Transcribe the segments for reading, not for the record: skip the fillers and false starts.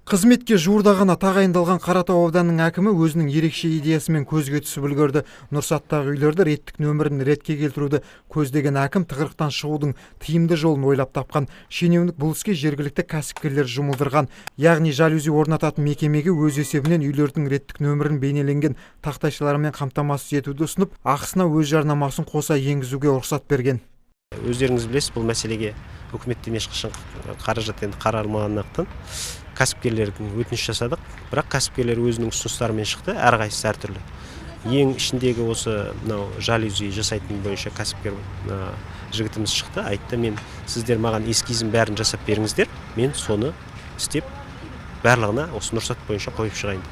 Қызметке жуырда ғана тағайындалған Қаратау ауданының әкімі өзінің ерекше идеясымен көзге түсіп үлгерді. Нұрсаттағы үйлерді реттік нөмірін ретке келтіруді көздеген әкім тығырықтан шығудың тиімді жолын ойлап тапқан. Шенеунік бұл іске жергілікті кәсіпкерлер жұмылдырған. Яғни жалюзи орнататын мекемеге өз есебінен үйлердің реттік нөмірін бейнеленген тақтайшалармен қамтамасыз етуді ұсынып, ақысына өз жарнамасын қоса енгізуге рұқсат берген. Өздеріңіз білесіз, бұл мәселеге үкіметтен ешқашан қаражат қаралмағандықтан кәсіпкерлердің өтініш жасадық, бірақ кәсіпкерлер өзінің ұсыныстарымен шықты, әрқайсысы әртүрлі. Ең ішіндегі осы жалюзи жасайтын бойынша кәсіпкер жігітіміз шықты, айтты, мен сіздер маған эскизін бәрін жасап беріңіздер, мен соны істеп барлығына осы Нұрсат бойынша қойып шығайын.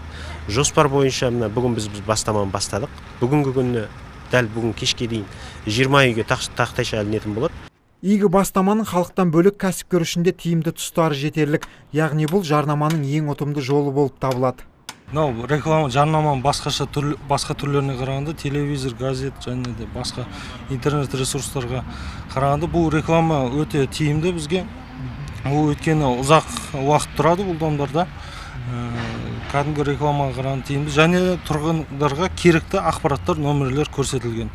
Жоспар бойынша бүгін біз бастаманы бастадық. Бүгінгі күні дәл бүгін кешке дейін 20 үйге тақтайша ілінетін болады. Игі бастаманың халықтан бөлек кәсіпкер үшін де тиімді тұстары жетерлік. Яғни бұл жарнаманың ең ұтымды жолы болып табылады. Реклама жарнаманың басқа түрлеріне қарағанда телевизор, газет және де басқа интернет ресурстарға қарағанда бұл реклама өте тиімді бізге. Ол өйткені ұзақ уақыт тұрады бұл домдарда. Кәдімгі рекламаға қарағанда тиімді және тұрғындарға керекті ақпараттар, нөмірлер көрсетілген.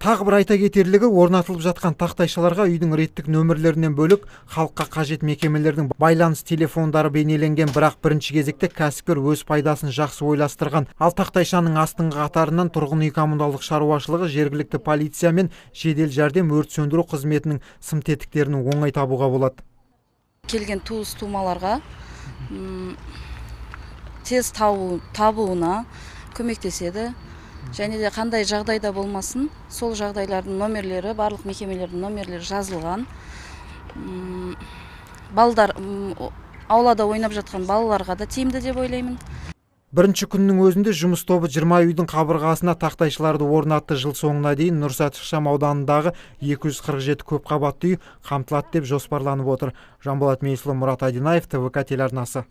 Тағы бір айта кетерлігі, орнатылып жатқан тақтайшаларға үйдің реттік нөмірлерінен бөлек халыққа қажет мекемелердің байланыс телефондары бейнеленген, бірақ бірінші кезекте кәсіпкер өз пайдасын жақсы ойластырған. Ал тақтайшаның астыңғы қатарынан тұрғын үй коммуналдық шаруашылығы, жергілікті полиция мен жедел жәрдем өрт сөндіру қызметінің сым тетіктерін оңай табуға болады. Келген туыс-тумаларға тез табуына көмектеседі. Және де қандай жағдайда болмасын, сол жағдайлардың номерлері, барлық мекемелердің номерлері жазылған. Балдар аулада ойнап жатқан балаларға да тиімді деп ойлаймын. Бірінші күннің өзінде жұмыс тобы 20 үйдің қабырғасына тақтайшаларды орнатты. Жыл соңына дейін Нұрсат ықшам ауданындағы 247 көп қабатты үй қамтылады деп жоспарланып отыр. Жанболат Мейсұлы, Мұрат Айдинаев, ТВК телеарнасы.